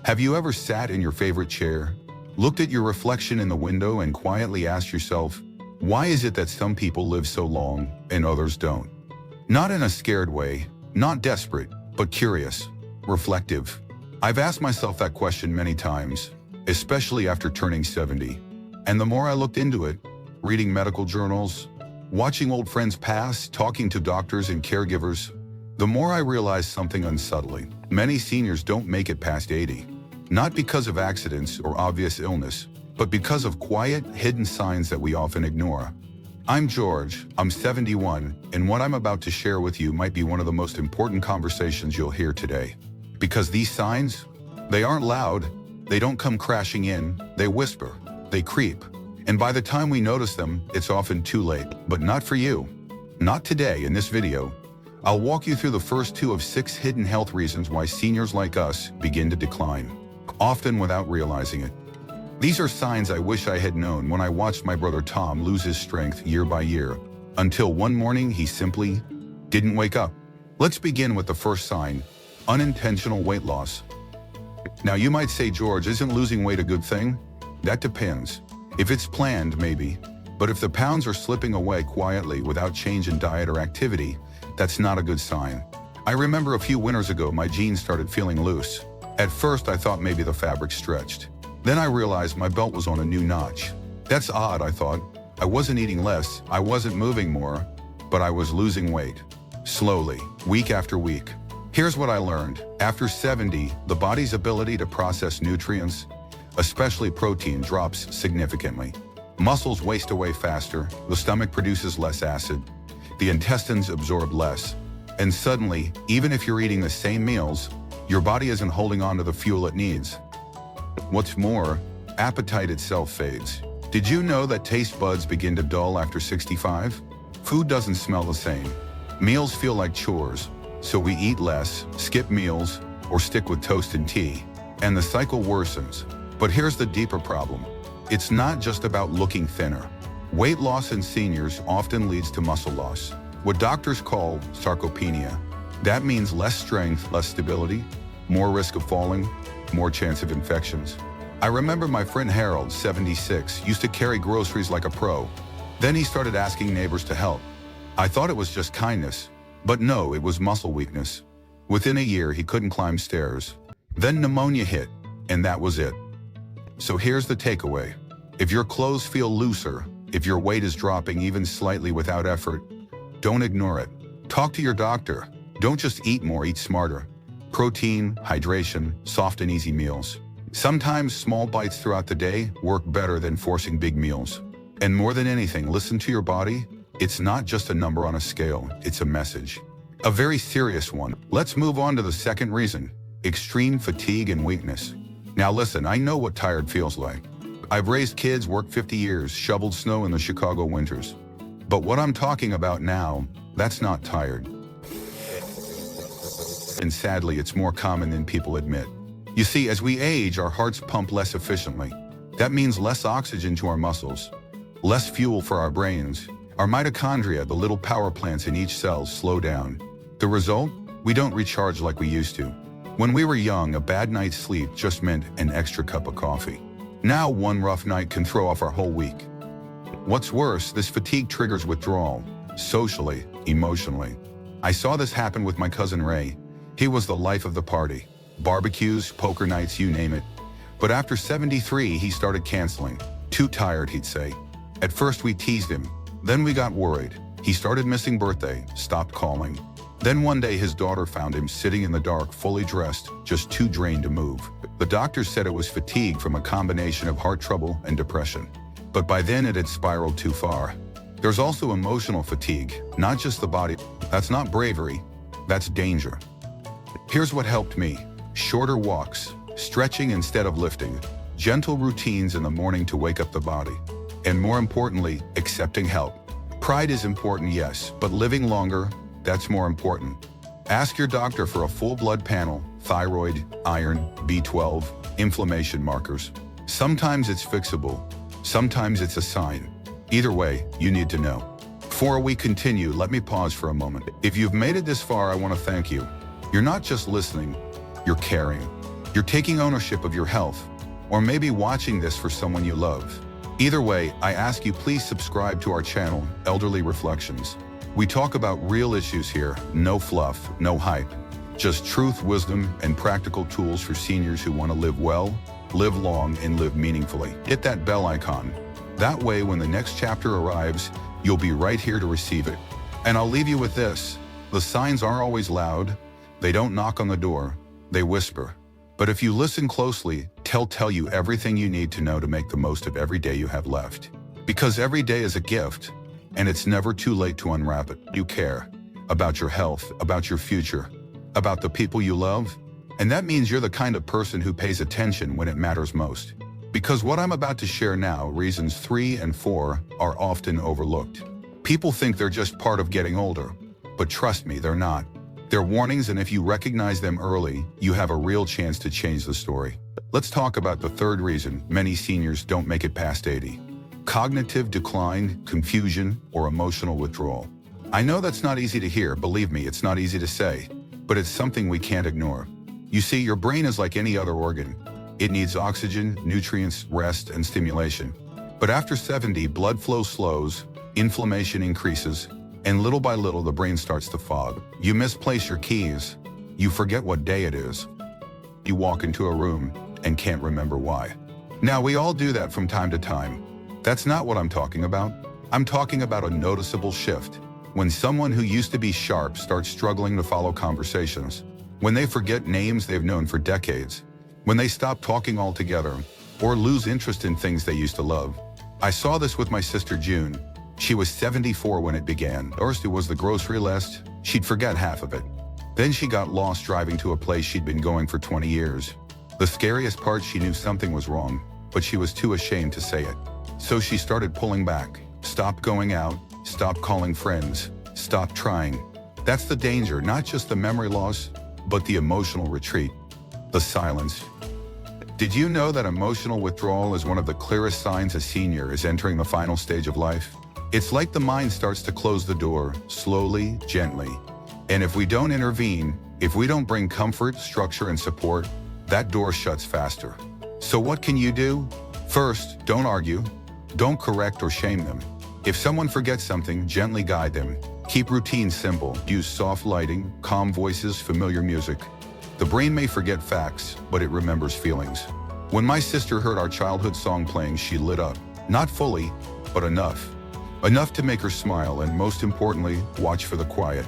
Have you ever sat in your favorite chair, looked at your reflection in the window and quietly asked yourself, why is it that some people live so long and others don't? Not in a scared way, not desperate, but curious, reflective. I've asked myself that question many times, especially after turning 70. And the more I looked into it, reading medical journals, watching old friends pass, talking to doctors and caregivers, the more I realized something unsettling. Many seniors don't make it past 80. Not because of accidents or obvious illness, but because of quiet, hidden signs that we often ignore. I'm George, I'm 71, and what I'm about to share with you might be one of the most important conversations you'll hear today. Because these signs, they aren't loud, they don't come crashing in, they whisper, they creep. And by the time we notice them, it's often too late. But not for you. Not today. In this video, I'll walk you through the first 2 of 6 hidden health reasons why seniors like us begin to decline, often without realizing it. These are signs I wish I had known when I watched my brother Tom lose his strength year by year, until one morning he simply didn't wake up. Let's begin with the first sign, unintentional weight loss. Now you might say, George, isn't losing weight a good thing? That depends. If it's planned, maybe. But if the pounds are slipping away quietly without change in diet or activity, that's not a good sign. I remember a few winters ago my jeans started feeling loose. At first I thought maybe the fabric stretched. Then I realized my belt was on a new notch. That's odd, I thought. I wasn't eating less, I wasn't moving more, but I was losing weight. Slowly, week after week. Here's what I learned. After 70, the body's ability to process nutrients, especially protein, drops significantly. Muscles waste away faster, the stomach produces less acid, the intestines absorb less, and suddenly, even if you're eating the same meals, your body isn't holding on to the fuel it needs. What's more, appetite itself fades. Did you know that taste buds begin to dull after 65? Food doesn't smell the same. Meals feel like chores, so we eat less, skip meals, or stick with toast and tea, and the cycle worsens. But here's the deeper problem. It's not just about looking thinner. Weight loss in seniors often leads to muscle loss, what doctors call sarcopenia. That means less strength, less stability, more risk of falling, more chance of infections. I remember my friend Harold, 76, used to carry groceries like a pro. Then he started asking neighbors to help. I thought it was just kindness, but no, it was muscle weakness. Within a year, he couldn't climb stairs. Then pneumonia hit, and that was it. So here's the takeaway. If your clothes feel looser, if your weight is dropping even slightly without effort, don't ignore it. Talk to your doctor. Don't just eat more, eat smarter. Protein, hydration, soft and easy meals. Sometimes small bites throughout the day work better than forcing big meals. And more than anything, listen to your body. It's not just a number on a scale, it's a message. A very serious one. Let's move on to the second reason, extreme fatigue and weakness. Now listen, I know what tired feels like. I've raised kids, worked 50 years, shoveled snow in the Chicago winters. But what I'm talking about now, that's not tired. And sadly, it's more common than people admit. You see, as we age, our hearts pump less efficiently. That means less oxygen to our muscles, less fuel for our brains. Our mitochondria, the little power plants in each cell, slow down. The result? We don't recharge like we used to. When we were young, a bad night's sleep just meant an extra cup of coffee. Now, one rough night can throw off our whole week. What's worse, this fatigue triggers withdrawal, socially, emotionally. I saw this happen with my cousin Ray. He was the life of the party. Barbecues, poker nights, you name it. But after 73, he started canceling. Too tired, he'd say. At first we teased him. Then we got worried. He started missing birthday, stopped calling. Then one day his daughter found him sitting in the dark, fully dressed, just too drained to move. The doctors said it was fatigue from a combination of heart trouble and depression. But by then it had spiraled too far. There's also emotional fatigue, not just the body. That's not bravery, that's danger. Here's what helped me. Shorter walks, stretching instead of lifting, gentle routines in the morning to wake up the body. And more importantly, accepting help. Pride is important, yes, but living longer, that's more important. Ask your doctor for a full blood panel, thyroid, iron, B12, inflammation markers. Sometimes it's fixable, sometimes it's a sign. Either way, you need to know. Before we continue, let me pause for a moment. If you've made it this far, I want to thank you. You're not just listening, you're caring. You're taking ownership of your health, or maybe watching this for someone you love. Either way, I ask you please subscribe to our channel, Elderly Reflections. We talk about real issues here, no fluff, no hype. Just truth, wisdom, and practical tools for seniors who want to live well, live long, and live meaningfully. Hit that bell icon. That way, when the next chapter arrives, you'll be right here to receive it. And I'll leave you with this. The signs aren't always loud. They don't knock on the door. They whisper. But if you listen closely, they'll tell you everything you need to know to make the most of every day you have left. Because every day is a gift, and it's never too late to unwrap it. You care about your health, about your future, about the people you love, and that means you're the kind of person who pays attention when it matters most. Because what I'm about to share now, reasons 3 and 4, are often overlooked. People think they're just part of getting older, but trust me, they're not. They're warnings, and if you recognize them early, you have a real chance to change the story. Let's talk about the third reason many seniors don't make it past 80. Cognitive decline, confusion, or emotional withdrawal. I know that's not easy to hear, believe me, it's not easy to say, but it's something we can't ignore. You see, your brain is like any other organ. It needs oxygen, nutrients, rest, and stimulation. But after 70, blood flow slows, inflammation increases, and little by little the brain starts to fog. You misplace your keys. You forget what day it is. You walk into a room and can't remember why. Now, we all do that from time to time. That's not what I'm talking about. I'm talking about a noticeable shift. When someone who used to be sharp starts struggling to follow conversations. When they forget names they've known for decades. When they stop talking altogether or lose interest in things they used to love. I saw this with my sister June. She was 74 when it began. First, it was the grocery list. She'd forget half of it. Then she got lost driving to a place she'd been going for 20 years. The scariest part, she knew something was wrong, but she was too ashamed to say it. So she started pulling back. Stop going out. Stop calling friends. Stop trying. That's the danger, not just the memory loss, but the emotional retreat. The silence. Did you know that emotional withdrawal is one of the clearest signs a senior is entering the final stage of life? It's like the mind starts to close the door, slowly, gently. And if we don't intervene, if we don't bring comfort, structure, and support, that door shuts faster. So what can you do? First, don't argue. Don't correct or shame them. If someone forgets something, gently guide them. Keep routines simple. Use soft lighting, calm voices, familiar music. The brain may forget facts, but it remembers feelings. When my sister heard our childhood song playing, she lit up. Not fully, but enough. Enough to make her smile, and most importantly, watch for the quiet.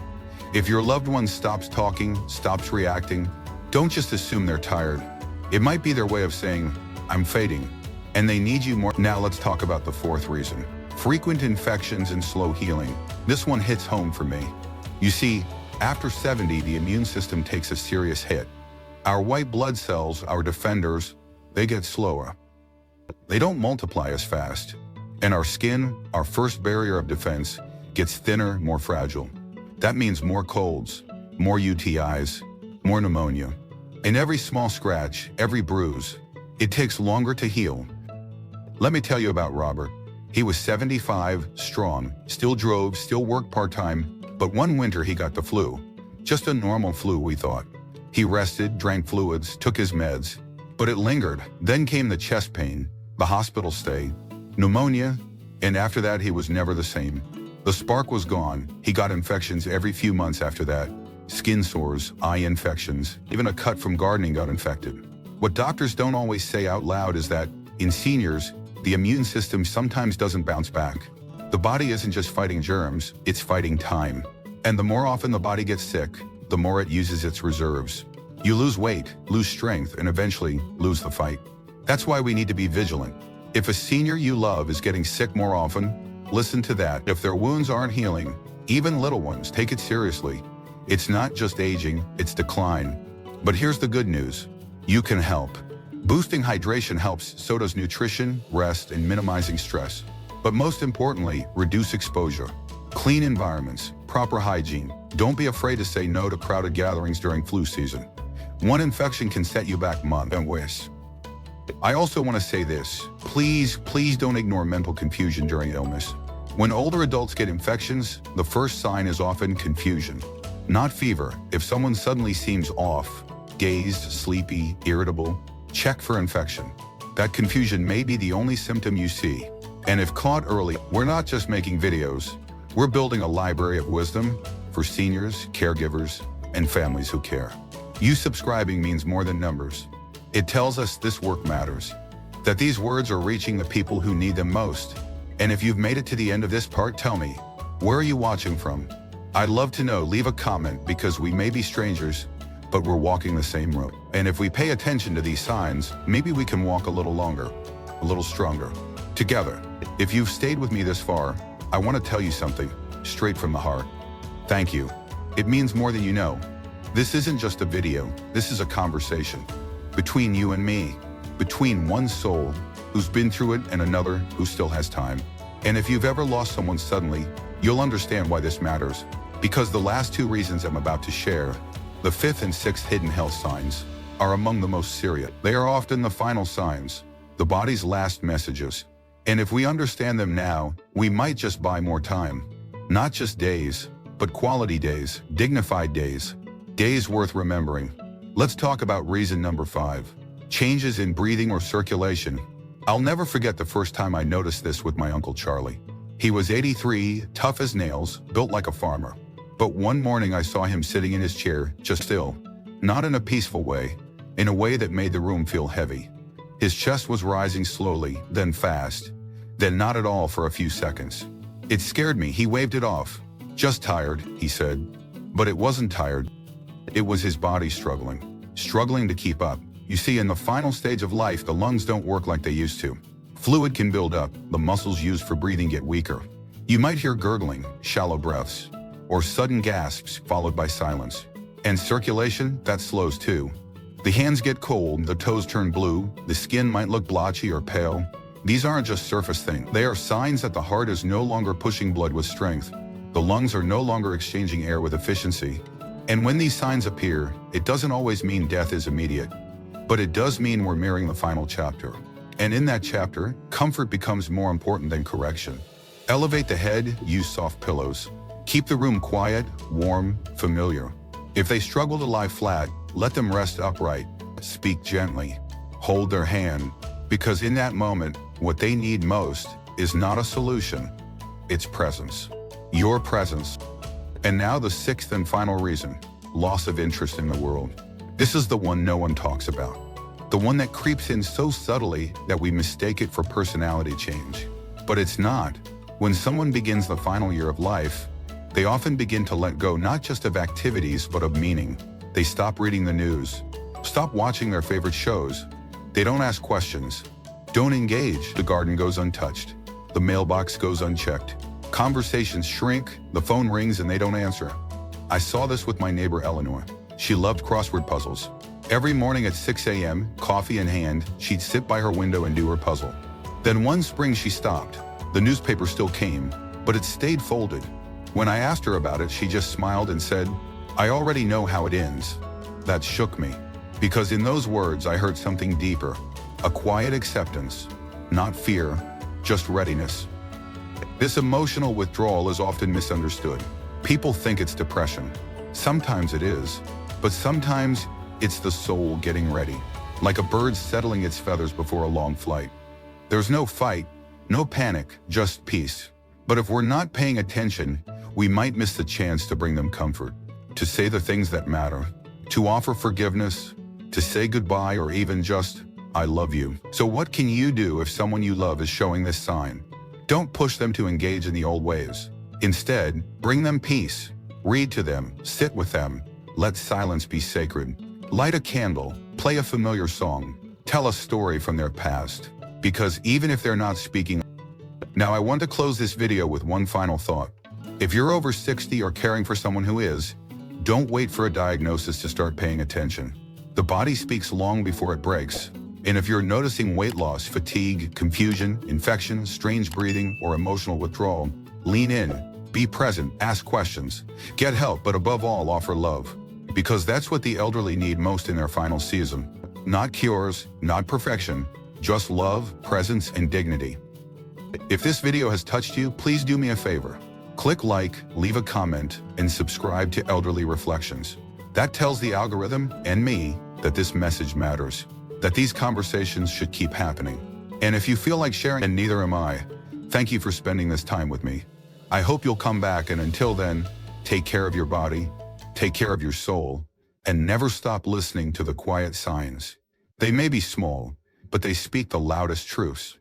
If your loved one stops talking, stops reacting, don't just assume they're tired. It might be their way of saying, I'm fading, and they need you more. Now let's talk about the fourth reason. Frequent infections and slow healing. This one hits home for me. You see, after 70, the immune system takes a serious hit. Our white blood cells, our defenders, they get slower. They don't multiply as fast. And our skin, our first barrier of defense, gets thinner, more fragile. That means more colds, more UTIs, more pneumonia. And every small scratch, every bruise, it takes longer to heal. Let me tell you about Robert. He was 75, strong, still drove, still worked part-time, but one winter he got the flu. Just a normal flu, we thought. He rested, drank fluids, took his meds, but it lingered. Then came the chest pain, the hospital stay, pneumonia, and after that he was never the same. The spark was gone. He got infections every few months after that. Skin sores, eye infections, even a cut from gardening got infected. What doctors don't always say out loud is that, in seniors, the immune system sometimes doesn't bounce back. The body isn't just fighting germs, it's fighting time. And the more often the body gets sick, the more it uses its reserves. You lose weight, lose strength, and eventually lose the fight. That's why we need to be vigilant. If a senior you love is getting sick more often, listen to that. If their wounds aren't healing, even little ones, take it seriously. It's not just aging, it's decline. But here's the good news. You can help. Boosting hydration helps, so does nutrition, rest, and minimizing stress. But most importantly, reduce exposure. Clean environments, proper hygiene. Don't be afraid to say no to crowded gatherings during flu season. One infection can set you back months and worse. I also want to say this. Please don't ignore mental confusion during illness. When older adults get infections, the first sign is often confusion, not fever. If someone suddenly seems off, Dazed, sleepy, irritable. Check for infection. That confusion may be the only symptom you see. And if caught early, we're not just making videos. We're building a library of wisdom for seniors, caregivers, and families who care. You subscribing means more than numbers. It tells us this work matters, that these words are reaching the people who need them most. And if you've made it to the end of this part, tell me, where are you watching from? I'd love to know. Leave a comment, because we may be strangers, but we're walking the same road. And if we pay attention to these signs, maybe we can walk a little longer, a little stronger, together. If you've stayed with me this far, I want to tell you something, straight from the heart. Thank you. It means more than you know. This isn't just a video, this is a conversation. Between you and me. Between one soul who's been through it and another who still has time. And if you've ever lost someone suddenly, you'll understand why this matters. Because the last two reasons I'm about to share, the fifth and sixth hidden health signs, are among the most serious. They are often the final signs, the body's last messages. And if we understand them now, we might just buy more time. Not just days, but quality days, dignified days, days worth remembering. Let's talk about reason number 5. Changes in breathing or circulation. I'll never forget the first time I noticed this with my Uncle Charlie. He was 83, tough as nails, built like a farmer. But one morning I saw him sitting in his chair, just still. Not in a peaceful way, in a way that made the room feel heavy. His chest was rising slowly, then fast, then not at all for a few seconds. It scared me. He waved it off. Just tired, he said. But it wasn't tired. It was his body struggling to keep up. You see, in the final stage of life, the lungs don't work like they used to. Fluid can build up, the muscles used for breathing get weaker. You might hear gurgling, shallow breaths, or sudden gasps followed by silence. And circulation, that slows too. The hands get cold, the toes turn blue, the skin might look blotchy or pale. These aren't just surface things. They are signs that the heart is no longer pushing blood with strength. The lungs are no longer exchanging air with efficiency. And when these signs appear, it doesn't always mean death is immediate. But it does mean we're nearing the final chapter. And in that chapter, comfort becomes more important than correction. Elevate the head, use soft pillows. Keep the room quiet, warm, familiar. If they struggle to lie flat, let them rest upright. Speak gently. Hold their hand. Because in that moment, what they need most is not a solution, it's presence. Your presence. And now the sixth and final reason, loss of interest in the world. This is the one no one talks about. The one that creeps in so subtly that we mistake it for personality change. But it's not. When someone begins the final year of life, they often begin to let go not just of activities but of meaning. They stop reading the news, stop watching their favorite shows. They don't ask questions, don't engage. The garden goes untouched, the mailbox goes unchecked. Conversations shrink, the phone rings and they don't answer. I saw this with my neighbor Eleanor. She loved crossword puzzles. Every morning at 6 a.m., coffee in hand, she'd sit by her window and do her puzzle. Then one spring she stopped. The newspaper still came, but it stayed folded. When I asked her about it, she just smiled and said, "I already know how it ends." That shook me, because in those words I heard something deeper, a quiet acceptance, not fear, just readiness. This emotional withdrawal is often misunderstood. People think it's depression. Sometimes it is, but sometimes it's the soul getting ready, like a bird settling its feathers before a long flight. There's no fight, no panic, just peace. But if we're not paying attention, we might miss the chance to bring them comfort, to say the things that matter, to offer forgiveness, to say goodbye, or even just, "I love you." So what can you do if someone you love is showing this sign? Don't push them to engage in the old ways. Instead, bring them peace. Read to them, sit with them. Let silence be sacred. Light a candle, play a familiar song, tell a story from their past. Because even if they're not speaking. Now I want to close this video with one final thought. If you're over 60 or caring for someone who is, don't wait for a diagnosis to start paying attention. The body speaks long before it breaks. And if you're noticing weight loss, fatigue, confusion, infection, strange breathing, or emotional withdrawal, lean in, be present, ask questions, get help, but above all, offer love. Because that's what the elderly need most in their final season. Not cures, not perfection, just love, presence, and dignity. If this video has touched you, please do me a favor. Click like, leave a comment, and subscribe to Elderly Reflections. That tells the algorithm and me that this message matters, that these conversations should keep happening. And if you feel like sharing, and neither am I, thank you for spending this time with me. I hope you'll come back, and until then, take care of your body, take care of your soul, and never stop listening to the quiet signs. They may be small, but they speak the loudest truths.